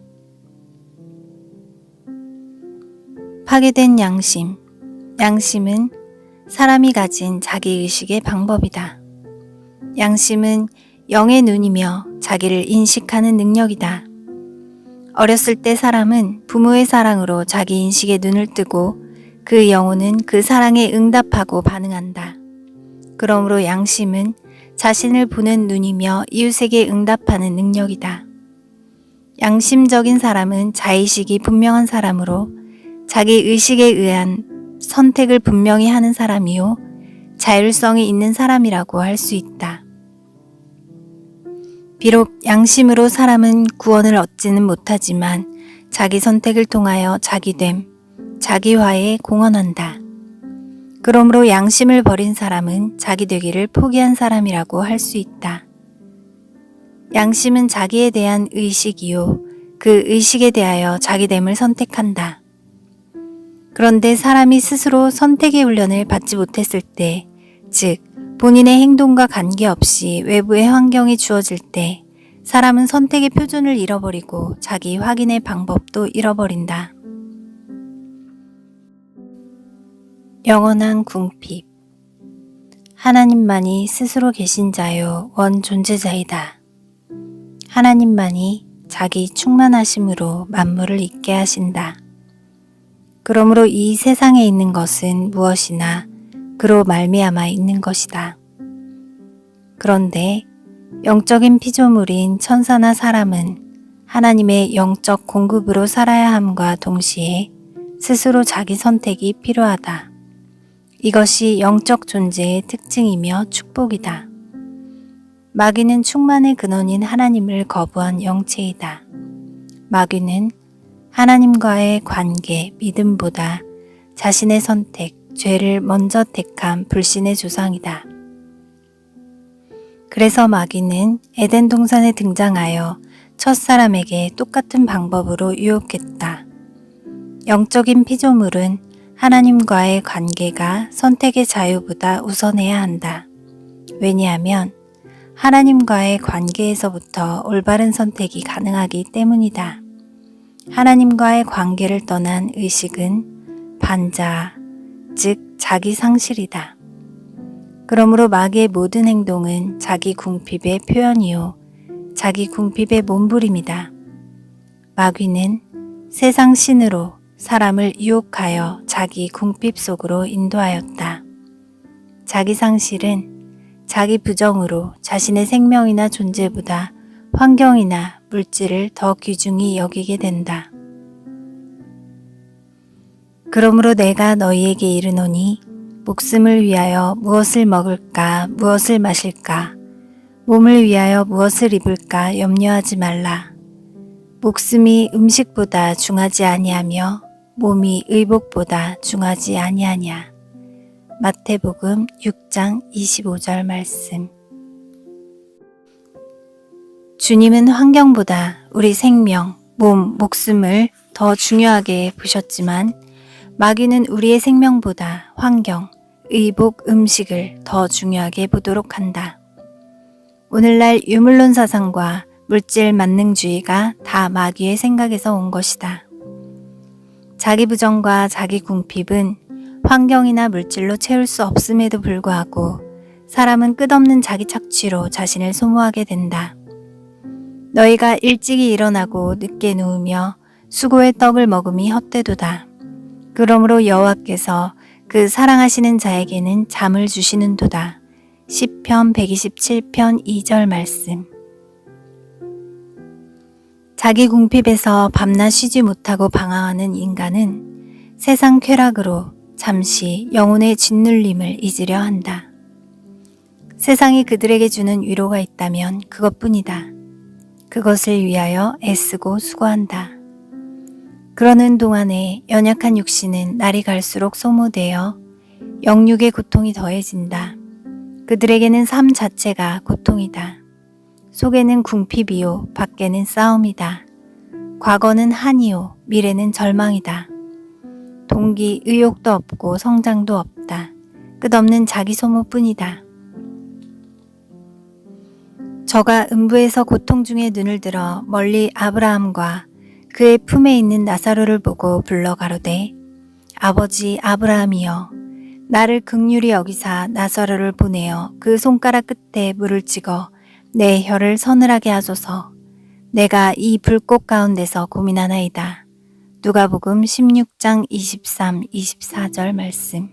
파괴된 양심. 양심은 사람이 가진 자기의식의 방법이다. 양심은 영의 눈이며 자기를 인식하는 능력이다. 어렸을 때 사람은 부모의 사랑으로 자기 인식에 눈을 뜨고 그 영혼은 그 사랑에 응답하고 반응한다. 그러므로 양심은 자신을 보는 눈이며 이웃에게 응답하는 능력이다. 양심적인 사람은 자의식이 분명한 사람으로 자기 의식에 의한 선택을 분명히 하는 사람이요 자율성이 있는 사람이라고 할 수 있다. 비록 양심으로 사람은 구원을 얻지는 못하지만 자기 선택을 통하여 자기됨, 자기화에 공헌한다. 그러므로 양심을 버린 사람은 자기 되기를 포기한 사람이라고 할 수 있다. 양심은 자기에 대한 의식이요, 그 의식에 대하여 자기됨을 선택한다. 그런데 사람이 스스로 선택의 훈련을 받지 못했을 때, 즉 본인의 행동과 관계없이 외부의 환경이 주어질 때 사람은 선택의 표준을 잃어버리고 자기 확인의 방법도 잃어버린다. 영원한 궁핍. 하나님만이 스스로 계신 자요 원 존재자이다. 하나님만이 자기 충만하심으로 만물을 있게 하신다. 그러므로 이 세상에 있는 것은 무엇이나 그로 말미암아 있는 것이다. 그런데 영적인 피조물인 천사나 사람은 하나님의 영적 공급으로 살아야 함과 동시에 스스로 자기 선택이 필요하다. 이것이 영적 존재의 특징이며 축복이다. 마귀는 충만의 근원인 하나님을 거부한 영체이다. 마귀는 하나님과의 관계, 믿음보다 자신의 선택, 죄를 먼저 택한 불신의 조상이다. 그래서 마귀는 에덴 동산에 등장하여 첫사람에게 똑같은 방법으로 유혹했다. 영적인 피조물은 하나님과의 관계가 선택의 자유보다 우선해야 한다. 왜냐하면 하나님과의 관계에서부터 올바른 선택이 가능하기 때문이다. 하나님과의 관계를 떠난 의식은 반자, 즉 자기 상실이다. 그러므로 마귀의 모든 행동은 자기 궁핍의 표현이요 자기 궁핍의 몸부림이다. 마귀는 세상 신으로 사람을 유혹하여 자기 궁핍 속으로 인도하였다. 자기 상실은 자기 부정으로 자신의 생명이나 존재보다 환경이나 물질을 더 귀중히 여기게 된다. 그러므로 내가 너희에게 이르노니 목숨을 위하여 무엇을 먹을까, 무엇을 마실까, 몸을 위하여 무엇을 입을까 염려하지 말라. 목숨이 음식보다 중하지 아니하며 몸이 의복보다 중하지 아니하냐. 마태복음 6장 25절 말씀. 주님은 환경보다 우리 생명, 몸, 목숨을 더 중요하게 보셨지만 마귀는 우리의 생명보다 환경, 의복, 음식을 더 중요하게 보도록 한다. 오늘날 유물론 사상과 물질 만능주의가 다 마귀의 생각에서 온 것이다. 자기 부정과 자기 궁핍은 환경이나 물질로 채울 수 없음에도 불구하고 사람은 끝없는 자기 착취로 자신을 소모하게 된다. 너희가 일찍이 일어나고 늦게 누우며 수고의 떡을 먹음이 헛되도다. 그러므로 여호와께서 그 사랑하시는 자에게는 잠을 주시는도다. 시편 127편 2절 말씀. 자기 궁핍에서 밤낮 쉬지 못하고 방황하는 인간은 세상 쾌락으로 잠시 영혼의 짓눌림을 잊으려 한다. 세상이 그들에게 주는 위로가 있다면 그것뿐이다. 그것을 위하여 애쓰고 수고한다. 그러는 동안에 연약한 육신은 날이 갈수록 소모되어 영육의 고통이 더해진다. 그들에게는 삶 자체가 고통이다. 속에는 궁핍이요, 밖에는 싸움이다. 과거는 한이요, 미래는 절망이다. 동기, 의욕도 없고 성장도 없다. 끝없는 자기 소모뿐이다. 저가 음부에서 고통 중에 눈을 들어 멀리 아브라함과 그의 품에 있는 나사로를 보고 불러 가로되 아버지 아브라함이여 나를 긍휼히 여기사 나사로를 보내어 그 손가락 끝에 물을 찍어 내 혀를 서늘하게 하소서. 내가 이 불꽃 가운데서 고민하나이다. 누가복음 16장 23, 24절 말씀.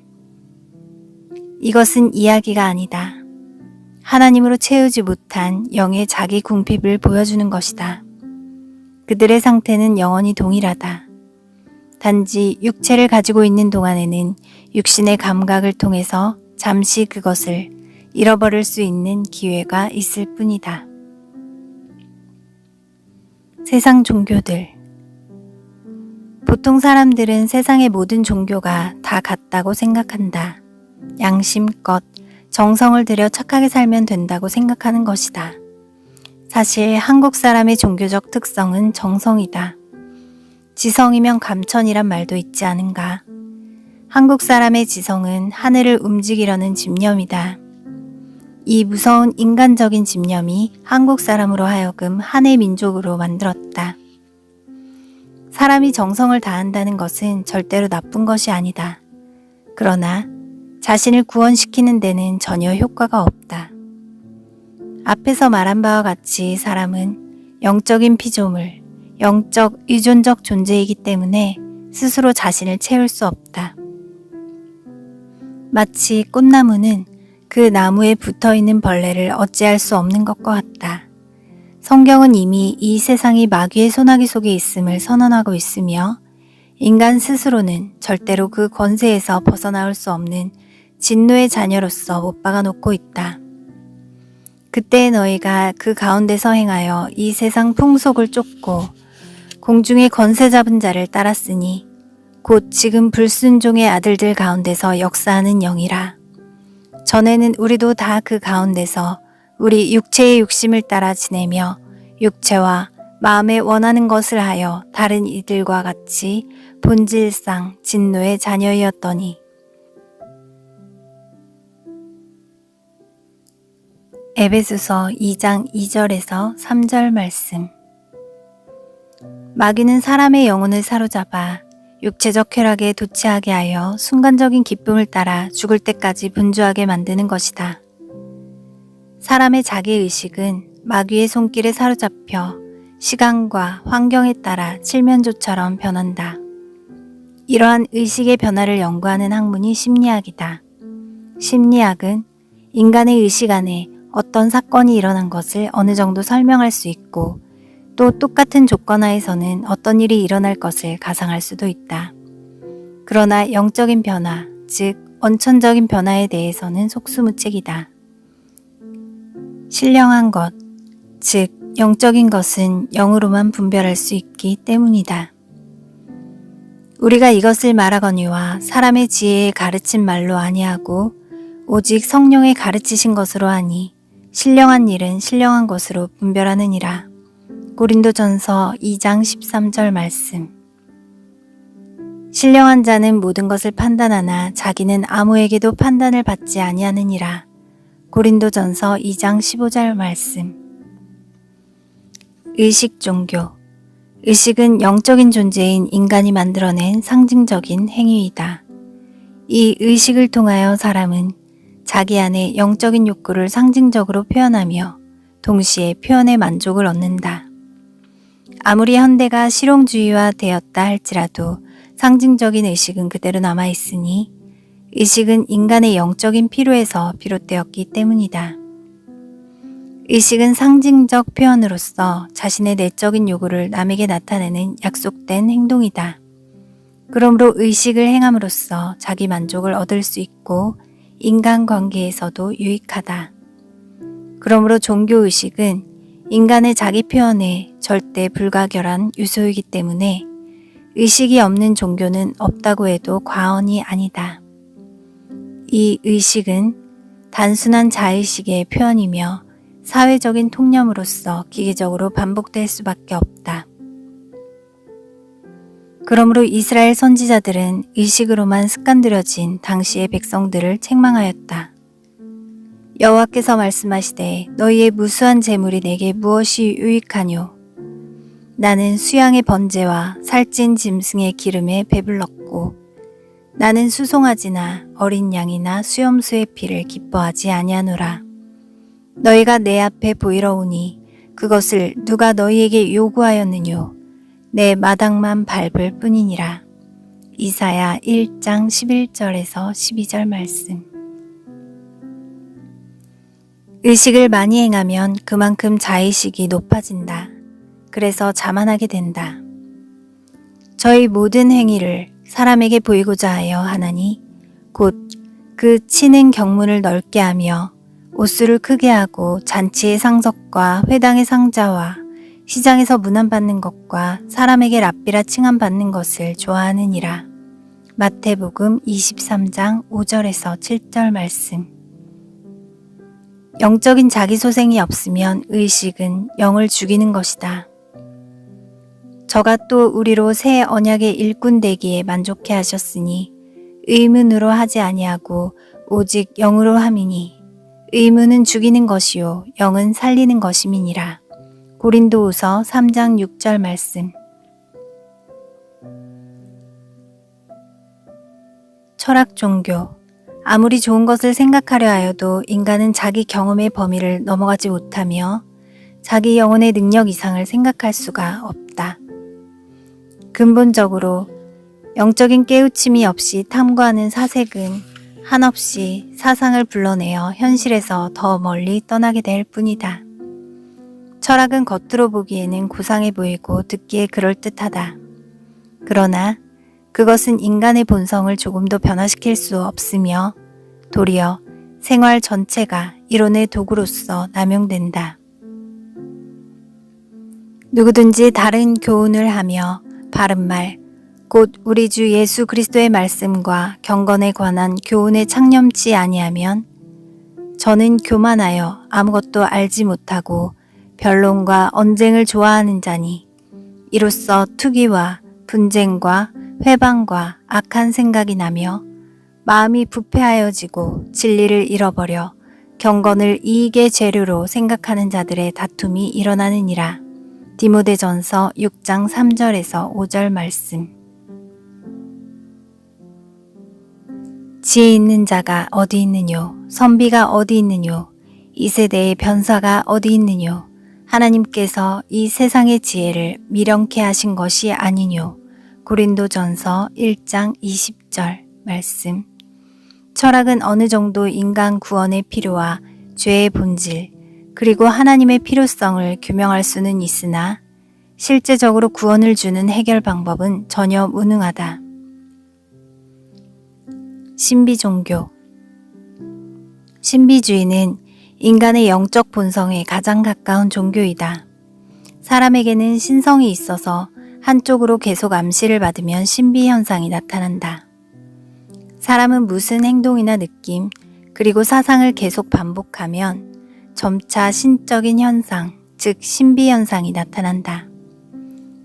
이것은 이야기가 아니다. 하나님으로 채우지 못한 영의 자기 궁핍을 보여주는 것이다. 그들의 상태는 영원히 동일하다. 단지 육체를 가지고 있는 동안에는 육신의 감각을 통해서 잠시 그것을 잃어버릴 수 있는 기회가 있을 뿐이다. 세상 종교들. 보통 사람들은 세상의 모든 종교가 다 같다고 생각한다. 양심껏 정성을 들여 착하게 살면 된다고 생각하는 것이다. 사실 한국 사람의 종교적 특성은 정성이다. 지성이면 감천이란 말도 있지 않은가. 한국 사람의 지성은 하늘을 움직이려는 집념이다. 이 무서운 인간적인 집념이 한국 사람으로 하여금 한의 민족으로 만들었다. 사람이 정성을 다한다는 것은 절대로 나쁜 것이 아니다. 그러나 자신을 구원시키는 데는 전혀 효과가 없다. 앞에서 말한 바와 같이 사람은 영적인 피조물, 영적 의존적 존재이기 때문에 스스로 자신을 채울 수 없다. 마치 꽃나무는 그 나무에 붙어있는 벌레를 어찌할 수 없는 것과 같다. 성경은 이미 이 세상이 마귀의 소나기 속에 있음을 선언하고 있으며 인간 스스로는 절대로 그 권세에서 벗어나올 수 없는 진노의 자녀로서 못 박아 놓고 있다. 그때 너희가 그 가운데서 행하여 이 세상 풍속을 쫓고 공중의 권세 잡은 자를 따랐으니 곧 지금 불순종의 아들들 가운데서 역사하는 영이라. 전에는 우리도 다 그 가운데서 우리 육체의 욕심을 따라 지내며 육체와 마음에 원하는 것을 하여 다른 이들과 같이 본질상 진노의 자녀이었더니 에베소서 2장 2절에서 3절 말씀. 마귀는 사람의 영혼을 사로잡아 육체적 쾌락에 도취하게 하여 순간적인 기쁨을 따라 죽을 때까지 분주하게 만드는 것이다. 사람의 자기의식은 마귀의 손길에 사로잡혀 시간과 환경에 따라 칠면조처럼 변한다. 이러한 의식의 변화를 연구하는 학문이 심리학이다. 심리학은 인간의 의식 안에 어떤 사건이 일어난 것을 어느 정도 설명할 수 있고 또 똑같은 조건 하에서는 어떤 일이 일어날 것을 가상할 수도 있다. 그러나 영적인 변화, 즉 원천적인 변화에 대해서는 속수무책이다. 신령한 것, 즉 영적인 것은 영으로만 분별할 수 있기 때문이다. 우리가 이것을 말하거니와 사람의 지혜에 가르친 말로 아니하고 오직 성령의 가르치신 것으로 하니 신령한 일은 신령한 것으로 분별하느니라. 고린도전서 2장 13절 말씀. 신령한 자는 모든 것을 판단하나 자기는 아무에게도 판단을 받지 아니하느니라. 고린도전서 2장 15절 말씀. 의식 종교. 의식은 영적인 존재인 인간이 만들어낸 상징적인 행위이다. 이 의식을 통하여 사람은 자기 안에 영적인 욕구를 상징적으로 표현하며 동시에 표현의 만족을 얻는다. 아무리 현대가 실용주의화 되었다 할지라도 상징적인 의식은 그대로 남아있으니 의식은 인간의 영적인 필요에서 비롯되었기 때문이다. 의식은 상징적 표현으로서 자신의 내적인 요구를 남에게 나타내는 약속된 행동이다. 그러므로 의식을 행함으로써 자기 만족을 얻을 수 있고 인간관계에서도 유익하다. 그러므로 종교의식은 인간의 자기 표현에 절대 불가결한 요소이기 때문에 의식이 없는 종교는 없다고 해도 과언이 아니다. 이 의식은 단순한 자의식의 표현이며 사회적인 통념으로서 기계적으로 반복될 수밖에 없다. 그러므로 이스라엘 선지자들은 의식으로만 습관들여진 당시의 백성들을 책망하였다. 여호와께서 말씀하시되 너희의 무수한 재물이 내게 무엇이 유익하뇨? 나는 수양의 번제와 살찐 짐승의 기름에 배불렀고 나는 수송아지나 어린 양이나 수염소의 피를 기뻐하지 아니하노라. 너희가 내 앞에 보이러 오니 그것을 누가 너희에게 요구하였느뇨? 내 마당만 밟을 뿐이니라. 이사야 1장 11절에서 12절 말씀. 의식을 많이 행하면 그만큼 자의식이 높아진다. 그래서 자만하게 된다. 저희 모든 행위를 사람에게 보이고자 하여 하나니 곧 그 치는 경문을 넓게 하며 옷수를 크게 하고 잔치의 상석과 회당의 상자와 시장에서 문안받는 것과 사람에게 랍비라 칭함받는 것을 좋아하느니라. 마태복음 23장 5절에서 7절 말씀. 영적인 자기소생이 없으면 의식은 영을 죽이는 것이다. 저가 또 우리로 새 언약의 일꾼 되기에 만족해 하셨으니 의문으로 하지 아니하고 오직 영으로 함이니 의문은 죽이는 것이요 영은 살리는 것임이니라. 고린도후서 3장 6절 말씀. 철학 종교. 아무리 좋은 것을 생각하려 하여도 인간은 자기 경험의 범위를 넘어가지 못하며 자기 영혼의 능력 이상을 생각할 수가 없다. 근본적으로 영적인 깨우침이 없이 탐구하는 사색은 한없이 사상을 불러내어 현실에서 더 멀리 떠나게 될 뿐이다. 철학은 겉으로 보기에는 고상해 보이고 듣기에 그럴듯하다. 그러나 그것은 인간의 본성을 조금도 변화시킬 수 없으며 도리어 생활 전체가 이론의 도구로서 남용된다. 누구든지 다른 교훈을 하며 바른말, 곧 우리 주 예수 그리스도의 말씀과 경건에 관한 교훈에 창념치 아니하면 저는 교만하여 아무것도 알지 못하고 변론과 언쟁을 좋아하는 자니 이로써 투기와 분쟁과 회방과 악한 생각이 나며 마음이 부패하여지고 진리를 잃어버려 경건을 이익의 재료로 생각하는 자들의 다툼이 일어나느니라. 디모데전서 6장 3절에서 5절 말씀. 지혜 있는 자가 어디 있느뇨? 선비가 어디 있느뇨? 이 세대의 변사가 어디 있느뇨? 하나님께서 이 세상의 지혜를 미련케 하신 것이 아니뇨. 고린도전서 1장 20절 말씀. 철학은 어느 정도 인간 구원의 필요와 죄의 본질, 그리고 하나님의 필요성을 규명할 수는 있으나 실제적으로 구원을 주는 해결 방법은 전혀 무능하다. 신비종교. 신비주의는 인간의 영적 본성에 가장 가까운 종교이다. 사람에게는 신성이 있어서 한쪽으로 계속 암시를 받으면 신비 현상이 나타난다. 사람은 무슨 행동이나 느낌, 그리고 사상을 계속 반복하면 점차 신적인 현상, 즉 신비 현상이 나타난다.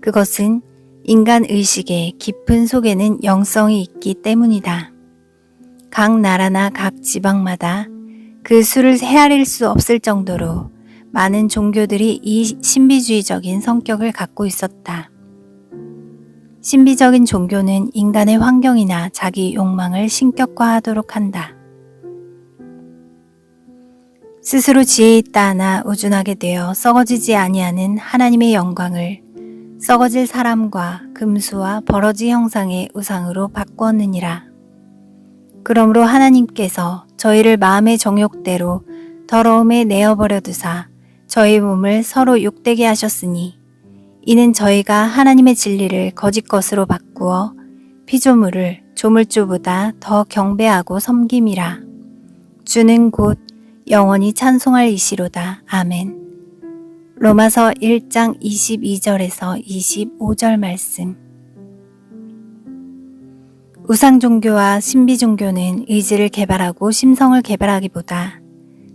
그것은 인간 의식의 깊은 속에는 영성이 있기 때문이다. 각 나라나 각 지방마다 그 수를 헤아릴 수 없을 정도로 많은 종교들이 이 신비주의적인 성격을 갖고 있었다. 신비적인 종교는 인간의 환경이나 자기 욕망을 신격화하도록 한다. 스스로 지혜 있다 하나 우준하게 되어 썩어지지 아니하는 하나님의 영광을 썩어질 사람과 금수와 버러지 형상의 우상으로 바꾸었느니라. 그러므로 하나님께서 저희를 마음의 정욕대로 더러움에 내어버려 두사 저희 몸을 서로 욕되게 하셨으니 이는 저희가 하나님의 진리를 거짓 것으로 바꾸어 피조물을 조물주보다 더 경배하고 섬김이라. 주는 곧 영원히 찬송할 이시로다. 아멘. 로마서 1장 22절에서 25절 말씀. 우상 종교와 신비 종교는 의지를 개발하고 심성을 개발하기보다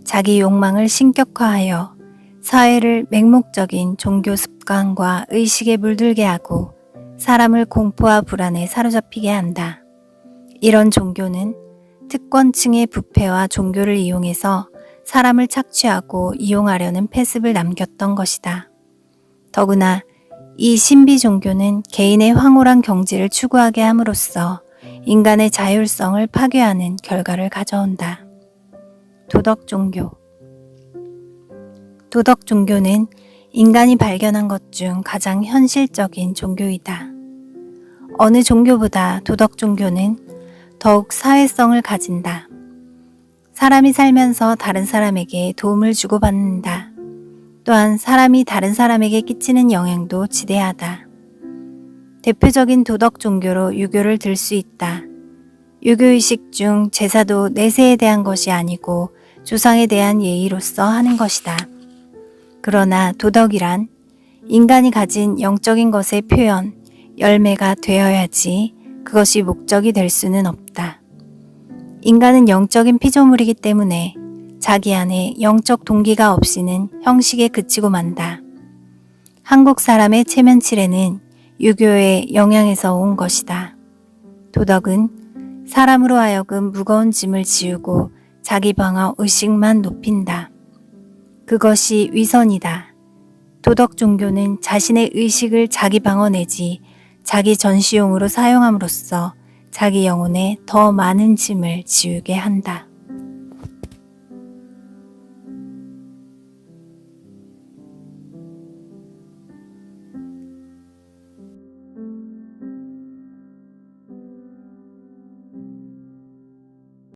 자기 욕망을 신격화하여 사회를 맹목적인 종교 습관과 의식에 물들게 하고 사람을 공포와 불안에 사로잡히게 한다. 이런 종교는 특권층의 부패와 종교를 이용해서 사람을 착취하고 이용하려는 패습을 남겼던 것이다. 더구나 이 신비 종교는 개인의 황홀한 경지를 추구하게 함으로써 인간의 자율성을 파괴하는 결과를 가져온다. 도덕 종교. 도덕 종교는 인간이 발견한 것 중 가장 현실적인 종교이다. 어느 종교보다 도덕 종교는 더욱 사회성을 가진다. 사람이 살면서 다른 사람에게 도움을 주고받는다. 또한 사람이 다른 사람에게 끼치는 영향도 지대하다. 대표적인 도덕 종교로 유교를 들 수 있다. 유교의식 중 제사도 내세에 대한 것이 아니고 조상에 대한 예의로서 하는 것이다. 그러나 도덕이란 인간이 가진 영적인 것의 표현, 열매가 되어야지 그것이 목적이 될 수는 없다. 인간은 영적인 피조물이기 때문에 자기 안에 영적 동기가 없이는 형식에 그치고 만다. 한국 사람의 체면치레는 유교의 영향에서 온 것이다. 도덕은 사람으로 하여금 무거운 짐을 지우고 자기 방어 의식만 높인다. 그것이 위선이다. 도덕 종교는 자신의 의식을 자기 방어 내지 자기 전시용으로 사용함으로써 자기 영혼에 더 많은 짐을 지우게 한다.